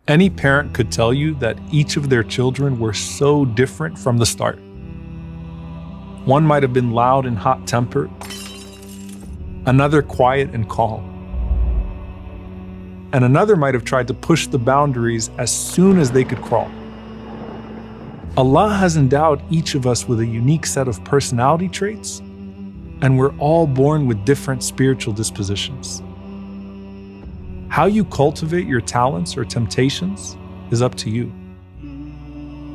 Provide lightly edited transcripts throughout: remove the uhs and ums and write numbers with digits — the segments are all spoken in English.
Any parent could tell you that each of their children were so different from the start. One might have been loud and hot-tempered, another quiet and calm, and another might have tried to push the boundaries as soon as they could crawl. Allah has endowed each of us with a unique set of personality traits, and we're all born with different spiritual dispositions. How you cultivate your talents or temptations is up to you.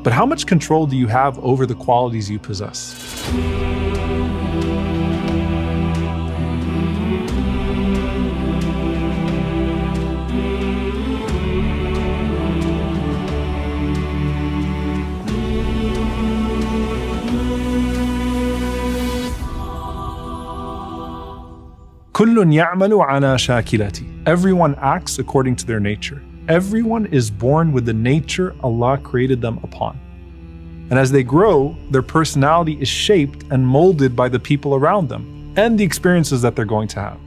But how much control do you have over the qualities you possess? كل يعمل على شاكلته. Everyone acts according to their nature. Everyone is born with the nature Allah created them upon. And as they grow, their personality is shaped and molded by the people around them and the experiences that they're going to have.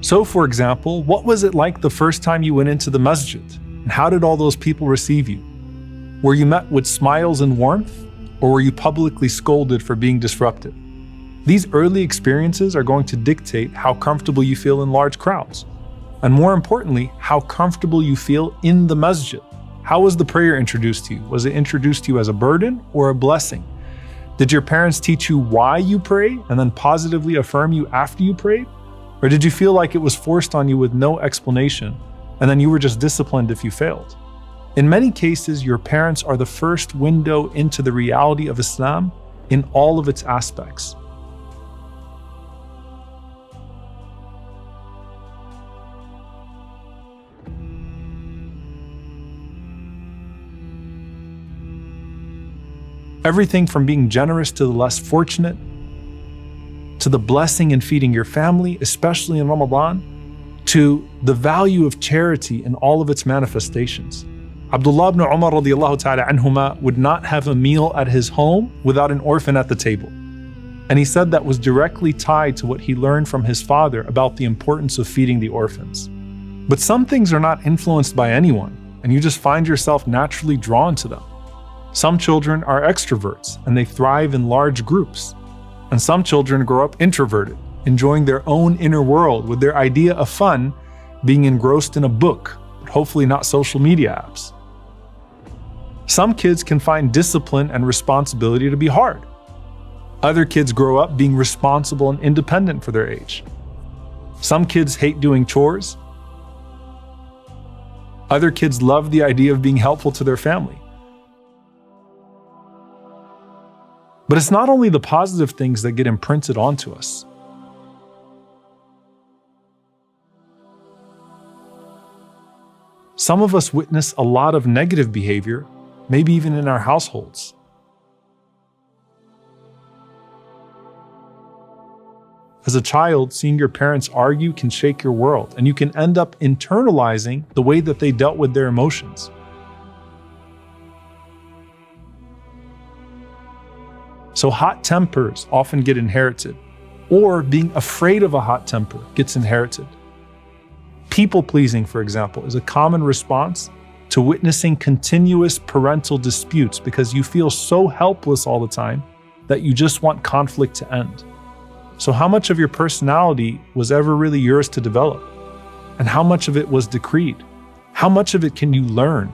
So, for example, what was it like the first time you went into the masjid? And how did all those people receive you? Were you met with smiles and warmth, or were you publicly scolded for being disruptive? These early experiences are going to dictate how comfortable you feel in large crowds. And more importantly, how comfortable you feel in the masjid. How was the prayer introduced to you? Was it introduced to you as a burden or a blessing? Did your parents teach you why you pray and then positively affirm you after you prayed? Or did you feel like it was forced on you with no explanation and then you were just disciplined if you failed? In many cases, your parents are the first window into the reality of Islam in all of its aspects. Everything from being generous to the less fortunate, to the blessing in feeding your family, especially in Ramadan, to the value of charity in all of its manifestations. Abdullah ibn Umar radiallahu ta'ala anhuma would not have a meal at his home without an orphan at the table. And he said that was directly tied to what he learned from his father about the importance of feeding the orphans. But some things are not influenced by anyone, and you just find yourself naturally drawn to them. Some children are extroverts and they thrive in large groups. And some children grow up introverted, enjoying their own inner world with their idea of fun being engrossed in a book, but hopefully not social media apps. Some kids can find discipline and responsibility to be hard. Other kids grow up being responsible and independent for their age. Some kids hate doing chores. Other kids love the idea of being helpful to their family. But it's not only the positive things that get imprinted onto us. Some of us witness a lot of negative behavior, maybe even in our households. As a child, seeing your parents argue can shake your world, and you can end up internalizing the way that they dealt with their emotions. So hot tempers often get inherited, or being afraid of a hot temper gets inherited. People-pleasing, for example, is a common response to witnessing continuous parental disputes because you feel so helpless all the time that you just want conflict to end. So how much of your personality was ever really yours to develop? And how much of it was decreed? How much of it can you learn?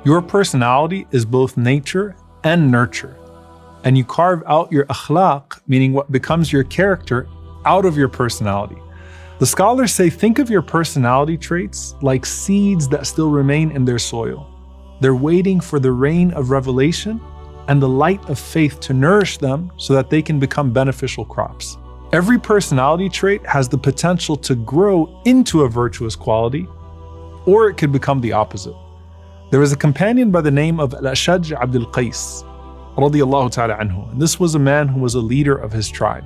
Your personality is both nature and nurture. And you carve out your akhlaq, meaning what becomes your character, out of your personality. The scholars say, think of your personality traits like seeds that still remain in their soil. They're waiting for the rain of revelation and the light of faith to nourish them so that they can become beneficial crops. Every personality trait has the potential to grow into a virtuous quality, or it could become the opposite. There was a companion by the name of Al-Ashaj Abdul Qais, radiyallahu ta'ala anhu. And this was a man who was a leader of his tribe.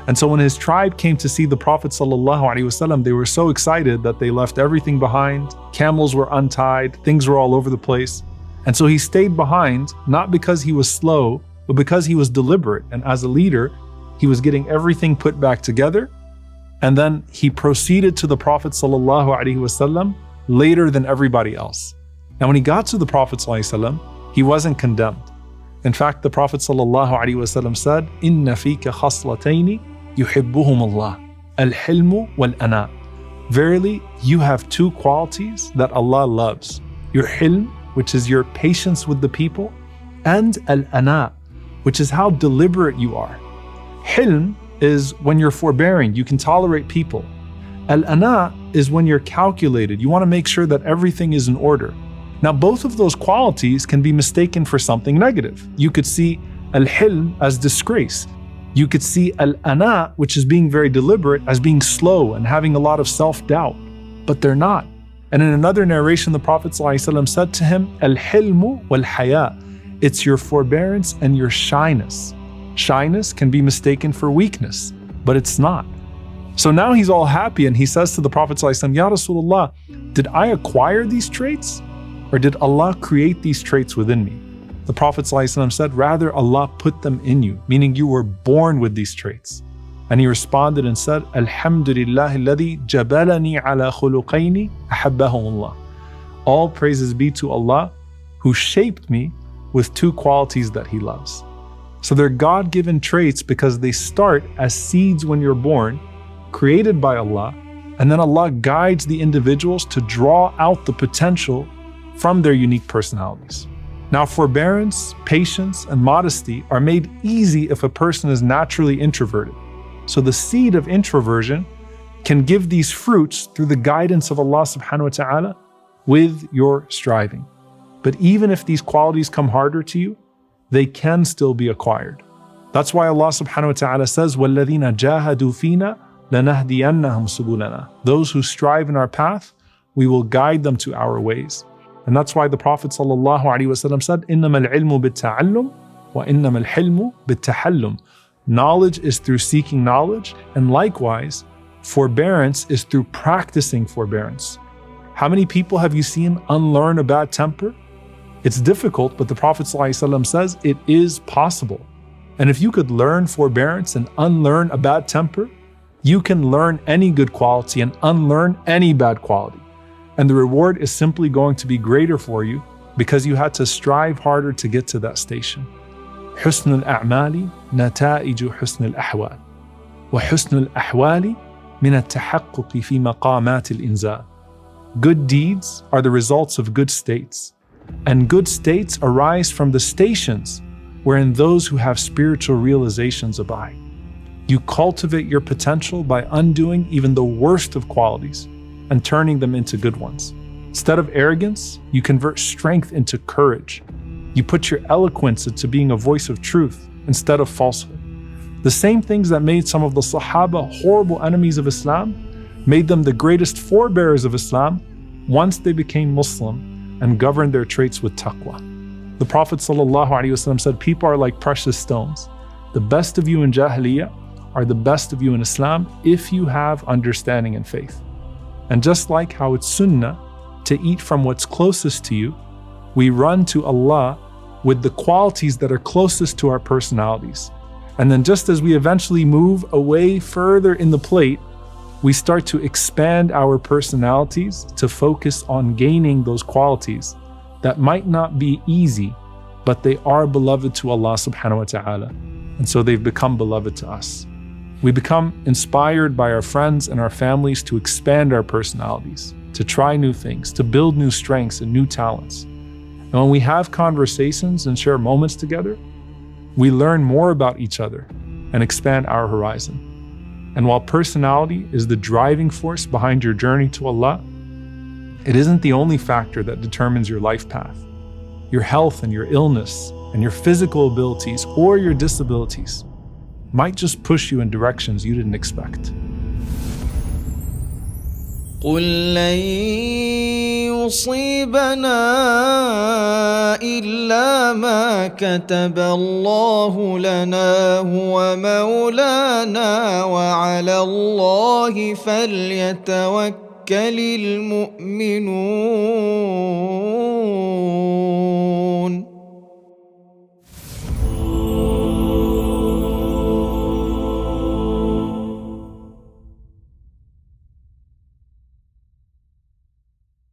And so when his tribe came to see the Prophet sallallahu alaihi wasallam, they were so excited that they left everything behind. Camels were untied, things were all over the place. And so he stayed behind, not because he was slow, but because he was deliberate. And as a leader, he was getting everything put back together And then he proceeded to the Prophet ﷺ later than everybody else. And when he got to the Prophet ﷺ, he wasn't condemned. In fact, the Prophet ﷺ said, "Inna fika khaslatayni yuhibbuhum Allah, al-hilmu wal-ana." Verily, you have two qualities that Allah loves. Your hilm, which is your patience with the people, and al-ana, which is how deliberate you are. Hilm is when you're forbearing, you can tolerate people. Al-ana is when you're calculated, you want to make sure that everything is in order. Now, both of those qualities can be mistaken for something negative. You could see al-hilm as disgrace. You could see al-ana, which is being very deliberate, as being slow and having a lot of self-doubt. But they're not. And in another narration, the Prophet ﷺ said to him, al-hilmu wal-haya. It's your forbearance and your shyness. Shyness can be mistaken for weakness, but it's not. So now he's all happy and he says to the Prophet ﷺ, Ya Rasulullah, did I acquire these traits? Or did Allah create these traits within me? The Prophet ﷺ said, rather Allah put them in you, meaning you were born with these traits. And he responded and said, Alhamdulillah alladhi jabalani ala khuluqayni ahabbahumullah. All praises be to Allah who shaped me with two qualities that He loves. So they're God-given traits because they start as seeds when you're born, created by Allah, and then Allah guides the individuals to draw out the potential from their unique personalities. Now, forbearance, patience, and modesty are made easy if a person is naturally introverted. So the seed of introversion can give these fruits through the guidance of Allah subhanahu wa ta'ala with your striving. But even if these qualities come harder to you, they can still be acquired. That's why Allah subhanahu wa ta'ala says, وَالَّذِينَ جَاهَدُوا فِينَا لَنَهْدِيَنَّهُمْ سُبُلَنَا. Those who strive in our path, we will guide them to our ways. And that's why the Prophet ﷺ said, إِنَّمَا الْعِلْمُ بِالتَّعَلُّمِ وَإِنَّمَا الْحِلْمُ بِالتَّحَلُّمِ. Knowledge is through seeking knowledge, and likewise, forbearance is through practicing forbearance. How many people have you seen unlearn a bad temper? It's difficult, but the Prophet ﷺ says it is possible. And if you could learn forbearance and unlearn a bad temper, you can learn any good quality and unlearn any bad quality. And the reward is simply going to be greater for you because you had to strive harder to get to that station. حسن الأعمال نتائج حسن الأحوال وحسن الأحوال من التحقق في مقامات الإنزال. Good deeds are the results of good states, and good states arise from the stations wherein those who have spiritual realizations abide. You cultivate your potential by undoing even the worst of qualities and turning them into good ones. Instead of arrogance, you convert strength into courage. You put your eloquence into being a voice of truth instead of falsehood. The same things that made some of the Sahaba horrible enemies of Islam made them the greatest forebearers of Islam once they became Muslim and governed their traits with taqwa. The Prophet ﷺ said, people are like precious stones. The best of you in Jahiliyyah are the best of you in Islam if you have understanding and faith. And just like how it's sunnah to eat from what's closest to you, we run to Allah with the qualities that are closest to our personalities. And then just as we eventually move away further in the plate, we start to expand our personalities to focus on gaining those qualities that might not be easy, but they are beloved to Allah subhanahu wa ta'ala. And so they've become beloved to us. We become inspired by our friends and our families to expand our personalities, to try new things, to build new strengths and new talents. And when we have conversations and share moments together, we learn more about each other and expand our horizon. And while personality is the driving force behind your journey to Allah, it isn't the only factor that determines your life path. Your health and your illness and your physical abilities or your disabilities might just push you in directions you didn't expect. قل لن يصيبنا إلا ما كتب الله لنا هو مولانا وعلى الله فليتوكل المؤمنون